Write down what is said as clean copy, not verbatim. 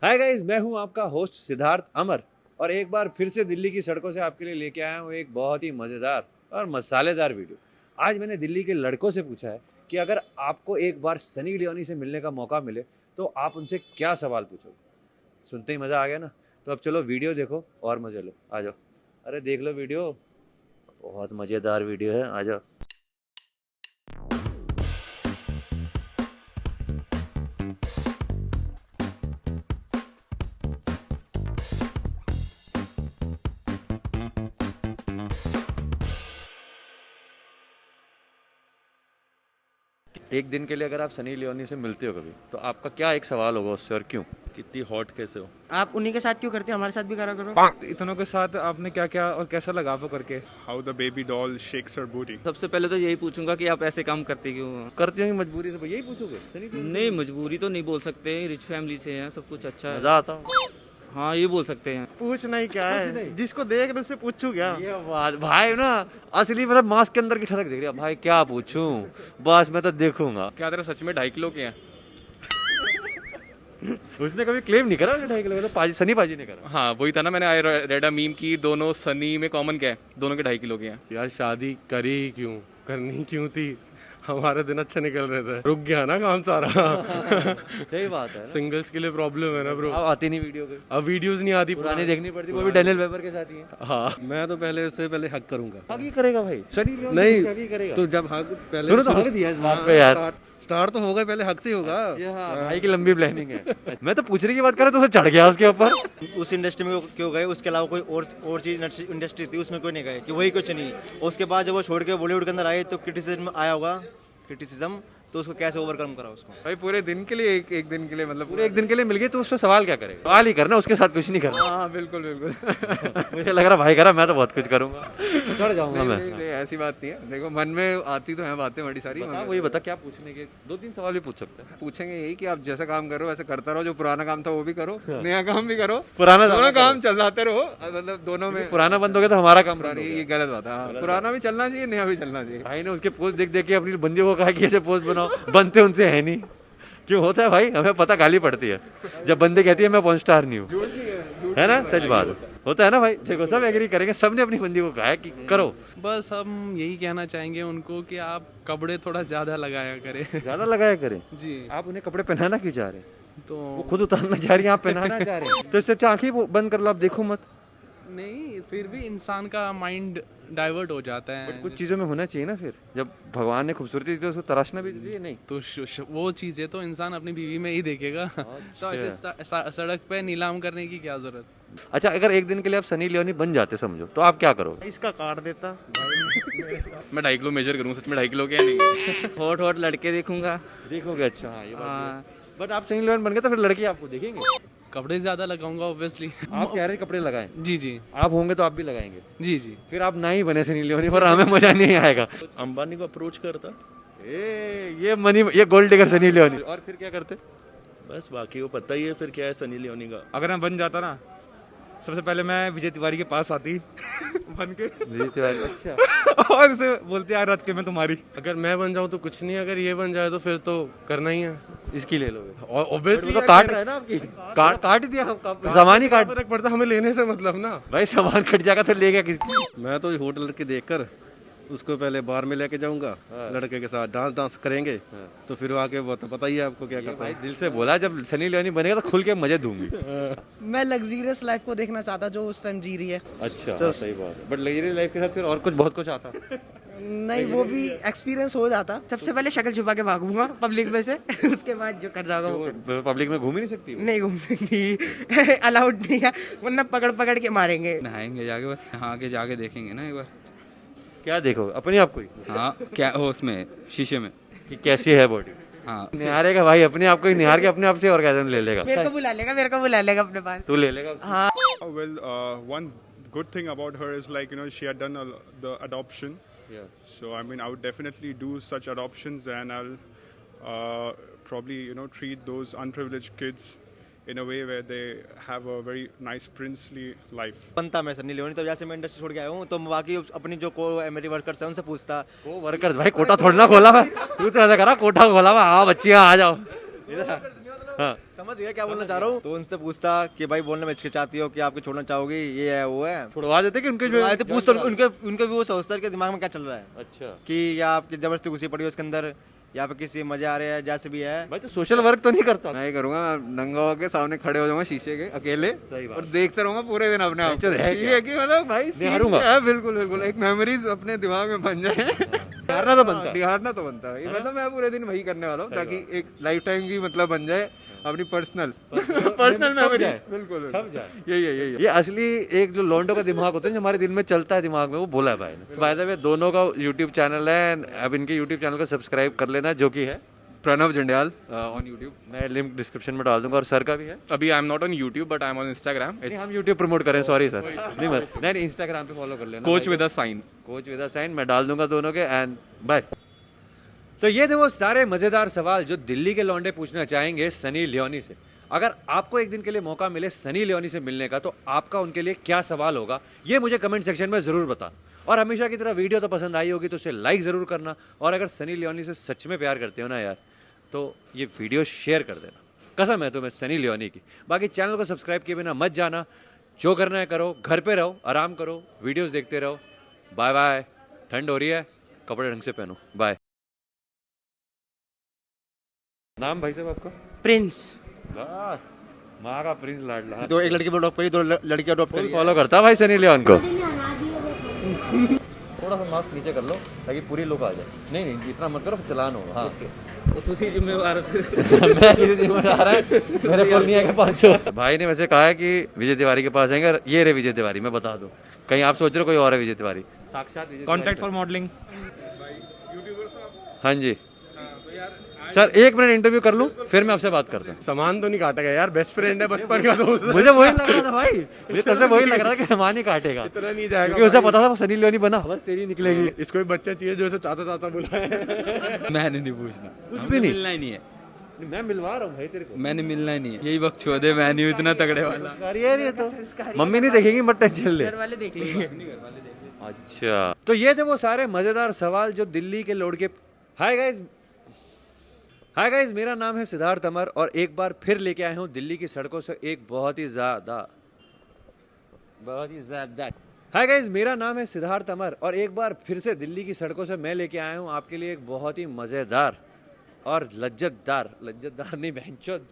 Hi guys, मैं हूं आपका होस्ट सिद्धार्थ अमर और एक बार फिर से दिल्ली की सड़कों से आपके लिए लेके आया हूं एक बहुत ही मज़ेदार और मसालेदार वीडियो। आज मैंने दिल्ली के लड़कों से पूछा है कि अगर आपको एक बार सनी लियोनी से मिलने का मौका मिले तो आप उनसे क्या सवाल पूछोगे। सुनते ही मज़ा आ गया ना, तो अब चलो वीडियो देखो और मज़े लो। आ जाओ, अरे देख लो वीडियो, बहुत मज़ेदार वीडियो है, आ जाओ। एक दिन के लिए अगर आप सनी लियोनी से मिलते हो कभी, तो आपका क्या एक सवाल होगा उससे और क्यों? कितनी हॉट कैसे हो? आप उन्हीं के साथ क्यों करते हैं, हमारे साथ भी करा करो। इतनों के साथ आपने क्या क्या और कैसा लगा वो करके? How the baby doll shakes her booty. सबसे पहले तो यही पूछूंगा कि आप ऐसे काम करते क्यों हो? करते होंगे मजबूरी से, भैया यही पूछोगे? नहीं, मजबूरी तो नहीं बोल सकते, रिच फैमिली से हैं, सब कुछ अच्छा है। मजा आता हूँ। हाँ, ये बोल सकते हैं। पूछना ही क्या है, जिसको देख रहे उससे पूछू क्या। ये बात भाई ना, असली मतलब मास्क के अंदर की ठनक दिख रही है भाई। क्या पूछूं, बस मैं तो देखूंगा। क्या तेरा सच में 2.5 किलो के हैं? उसने कभी क्लेम नहीं करा 2.5 किलो, तो पाजी सनी पाजी ने करा। हाँ, वही था ना, मैंने आई रेड अ मीम की दोनों सनी में कॉमन क्या है, दोनों के 2.5 किलो के हैं। यार शादी करी क्यों, करनी क्यों थी? हमारे दिन अच्छे निकल रहे थे, रुक गया ना काम सारा। सही बात है। सिंगल्स के लिए प्रॉब्लम है ना ब्रो। अब आती नहीं वीडियो पे, अब वीडियोस नहीं आती, पुरानी देखनी पड़ती, वो भी डैनियल वेबर के साथ ही है। हाँ मैं तो पहले उससे पहले हक करूंगा। अब ये करेगा भाई सनी लियोनी, नहीं क्या करेगा? तो जब हक पहले तूने तो हक दिया इस बात पे यार। स्टार्ट तो होगा, पहले हक से ही होगा। भाई की लंबी प्लानिंग है। मैं तो पूछने की बात कर रहा, तो उसे चढ़ गया उसके ऊपर। उस इंडस्ट्री में क्यों गए, उसके अलावा कोई और चीज इंडस्ट्री थी उसमें क्यों नहीं गए, कि वही कुछ नहीं। उसके बाद जब वो छोड़ के बॉलीवुड के अंदर आए तो क्रिटिसिज्म आया होगा, क्रिटिसिज्म, तो उसको कैसे ओवरकम करा उसको। भाई पूरे दिन के लिए एक दिन के लिए मतलब पूरे एक दिन के लिए मिल गए तो उससे सवाल क्या करेगा? सवाल ही करना, उसके साथ कुछ नहीं करना। हाँ, बिल्कुल बिल्कुल। मुझे लग रहा भाई करा, मैं तो बहुत कुछ करूंगा, चढ़ जाऊंगा मैं। नहीं, ऐसी बात नहीं है। देखो, मन में आती तो है बातें बड़ी सारी। बता, वही बता क्या पूछने के। 2-3 सवाल भी पूछ सकते हैं। पूछेंगे यही कि आप जैसा काम करो वैसे करता रहो, जो पुराना काम था वो भी करो, नया काम भी करो, पुराना दोनों काम चलाते रहो, मतलब दोनों में। पुराना बंद हो गया तो हमारा काम पुरानी ये गलत बात है। हाँ, पुराना भी चलना चाहिए, नया भी चलना चाहिए। भाई ने उसके पोस्ट देख देख के अपनी बंदियों को कहा कि ऐसे पोस्ट बनाओ, बनते उनसे है नहीं। क्यों होता है भाई, हमें पता गाली पड़ती है जब बंदे कहती है मैं पॉर्न स्टार नहीं हूँ, है ना? सच बात होता है ना भाई। देखो सब एग्री करेंगे, सबने अपनी बंदी को कहा है कि करो। बस हम यही कहना चाहेंगे उनको कि आप कपड़े थोड़ा ज्यादा लगाया करें। ज्यादा लगाया करें जी। आप उन्हें कपड़े पहनाना क्यों चाह रहे हैं? तो वो खुद उतारना चाह रही है, आप पहनाना चाह रहे हैं। तो इससे अच्छा आंखें बंद कर लो, आप देखो मत। नहीं, फिर भी इंसान का माइंड डाइवर्ट हो जाता है। कुछ चीजों में होना चाहिए ना। फिर जब भगवान ने खूबसूरती दी तो उसको तराशना भी चाहिए। नहीं तो वो चीजें तो इंसान अपनी बीवी में ही देखेगा। तो ऐसे सड़क पे नीलाम करने की क्या जरूरत। अच्छा, अगर एक दिन के लिए आप सनी लियोनी बन जाते समझो, तो आप क्या करोगे? इसका काट देता। मैं 2.5 किलो मेजर करूँ, सच में 2.5 किलो के नहीं। हॉट हॉट लड़के देखूंगा। देखोगे? अच्छा, हाँ ये बात हाँ, है। बट आप सनी लियोनी बन गए तो फिर लड़के आपको देखेंगे। कपड़े ज्यादा लगाऊंगा ऑब्वियसली। आप कह रहे कपड़े लगाएं, जी जी आप होंगे तो आप भी लगाएंगे। जी जी। फिर आप ना ही बने सनी लियोनी, पर हमें मजा नहीं आएगा। अंबानी को अप्रोच करता, ये गोल्ड डिगर सनी लियोनी। और फिर क्या करते? बस बाकी को पता ही है फिर क्या है सनी लियोनी का। अगर मैं बन जाता ना, सबसे पहले मैं विजय तिवारी के पास आती बन के। अच्छा, और उसे बोलते यार रात के मैं तुम्हारी। अगर मैं बन जाऊँ तो कुछ नहीं, अगर ये बन जाए तो फिर तो करना ही है। इसकी ले लोगे? और ऑब्वियसली तो काट रहा है ना आपकी, काट ही दिया आपका सामान ही काट। फर्क पड़ता हमें लेने से मतलब ना। भाई सामान कट जाएगा तो ले गया किसकी? मैं तो होटल लड़के देखकर उसको पहले बार में लेके जाऊंगा, लड़के के साथ डांस करेंगे, तो फिर आके वो तो पता ही है आपको क्या करता भाई है। दिल से बोला, जब सनी लियोनी बनेगा तो खुल के मजे दूंगी। मैं लग्जरियस लाइफ को देखना चाहता जो उस टाइम जी रही है। अच्छा, सही बात है। बट लग्जरी लाइफ के साथ फिर और कुछ बहुत कुछ आता। नहीं, वो भी एक्सपीरियंस हो जाता। सबसे पहले शक्ल छुपा के भागूंगा पब्लिक में से। उसके बाद जो कर रहा होगा वो कर। पब्लिक में घूम ही नहीं सकती वो। नहीं घूम सकती, अलाउड नहीं है, वरना पकड़ पकड़ के मारेंगे। नहाएंगे जाके, बस यहाँ आके जाके देखेंगे ना एक बार। क्या देखो? अपने आप को ही? हाँ, क्या हो उसमें शीशे में कि कैसी है बॉडी। हाँ, निहारेगा भाई अपने आप को ही, निहार के अपने आप से ऑर्गेज़म ले लेगा। मेरे को बुला लेगा अपने पास। तू ले लेगा? हाँ। Well, one good thing about her is like, she had done the adoption. Yeah. So, I mean, I would definitely do such adoptions and I'll probably, treat those unprivileged kids in a way where they have a very nice princely life. बनता मैं Sunny Leone, तो जैसे मैं industry छोड़ के आया हूँ तो बाकी अपनी जो मेरी वर्कर्स है उनसे पूछता। वो वर्कर्स भाई कोटा थोड़ा ना खोला हुआ है। तू तो ऐसा करा कोटा खोला हुआ। हाँ बच्चियाँ आ जाओ। हाँ समझ गया क्या बोलना चाह रहा हूँ। तो उनसे पूछता कि भाई बोलने में हिचकिचाती हो कि आपको छोड़ना चाहोगी, ये है वो है। छुड़वा देते कि उनके जो आए थे पूछता, उनके भी वो सोचता है कि दिमाग में क्या चल रहा है, अच्छा कि या आपकी जबरदस्ती घुसी पड़ी हो उसके अंदर, या फिर किसी मजे आ रहे हैं, जैसे भी है। भाई तो सोशल वर्क तो नहीं करता। मैं ही करूंगा, मैं नंगा होके सामने खड़े हो जाऊंगा शीशे के अकेले और देखते रहूंगा पूरे दिन अपने आप। ये है कि मतलब भाई बिल्कुल बिल्कुल एक मेमोरीज अपने दिमाग में बन जाए। निहारना तो बनता है। निहारना तो बनता है, मतलब मैं पूरे दिन वही करने वाला हूँ ताकि एक लाइफ टाइम की मतलब बन जाए अपनी पर्सनल मेमोरी। बिल्कुल ये असली एक जो लौंडों का दिमाग होता है जो हमारे दिल में चलता है दिमाग में, वो बोला है भाई ने। बाय द वे दोनों का यूट्यूब चैनल है, अब इनके यूट्यूब चैनल को सब्सक्राइब कर लेना, जो कि है प्रणव जंडियाल ऑन यूट्यूब। मैं लिंक डिस्क्रिप्शन में डाल दूंगा, और सर का भी है। अभी I am not on YouTube but I am on Instagram. नहीं, हम यूट्यूब प्रमोट करें, सॉरी सर। नहीं इंस्टाग्राम पे फॉलो कर लेना, coach with a sign. Coach with a sign मैं डाल दूंगा दोनों के। And bye. तो ये थे वो सारे मजेदार सवाल जो दिल्ली के लौंडे पूछना चाहेंगे सनी लियोनी से। अगर आपको एक दिन के लिए मौका मिले सनी लियोनी से मिलने का, तो आपका उनके लिए क्या सवाल होगा, ये मुझे कमेंट सेक्शन में ज़रूर बताना। और हमेशा की तरह वीडियो तो पसंद आई होगी तो उसे लाइक ज़रूर करना, और अगर सनी लियोनी से सच में प्यार करते हो ना यार, तो ये वीडियो शेयर कर देना। कसम है तुम्हें सनी लियोनी की। बाकी चैनल को सब्सक्राइब किए बिना मत जाना, जो करना है करो, घर पे रहो, आराम करो, वीडियोस देखते रहो। Bye bye. ठंड हो रही है, कपड़े ढंग से पहनो। बाय। नाम भाई साहब आपका? प्रिंस। माँ का प्रिंस लाडला। तो एक लड़की को अडॉप्ट करी, 2 लड़की अडॉप्ट करी। फॉलो करता भाई सनी लियोन को। थोड़ा सा मास्क नीचे कर लो ताकि पूरी लुक आ जाए। नहीं इतना मत करो, चलान होगा। हाँ तो तुसी जिम्मेवार मैं किसी जिम्मेदार है, मेरे पास नहीं आएगा 500। भाई ने वैसे कहा है कि विजय तिवारी के पास आएंगे, और ये रे विजय तिवारी, मैं बता दूं, कहीं आप सोच रहे हो कोई और है विजय तिवारी, साक्षात विजय। Contact for modelling. हाँ जी सर, 1 मिनट इंटरव्यू कर लूं फिर मैं आपसे बात करता हूँ। सामान तो नहीं काटेगा यार, बेस्ट फ्रेंड है बचपन का दोस्त। मुझे वही लग रहा था भाई, मुझे तब से वही लग रहा था कि सामान ही काटेगा, इतना नहीं जाएगा क्योंकि उसे पता था वो सनी लियोनी बना, बस तेरी निकलेगी। इसको भी बच्चा चाहिए जो इसे चाचा चाचा बुलाए। मैंने नहीं पूछना, कुछ भी नहीं, मिलना ही नहीं है। मैं मिलवा रहा हूँ भाई तेरे को। मैंने मिलना ही नहीं है, यही वक्त छोड़ दे, मैं नहीं हूँ इतना तगड़े वाला। यार ये तो मम्मी नहीं देखेगी, मत टेंशन ले। घर वाले देख लेंगे। अच्छा, तो ये थे वो सारे मजेदार सवाल जो दिल्ली के लौंडे। हाय गाइस, मेरा नाम है सिद्धार्थ अमर, और एक बार फिर लेके आया हूँ दिल्ली की सड़कों से एक बहुत ही ज्यादा। हाय गाइस, मेरा नाम है सिद्धार्थ अमर, और एक बार फिर से दिल्ली की सड़कों से मैं लेके आया हूँ आपके लिए एक बहुत ही मजेदार और लज्जतदार नहीं बहनचोद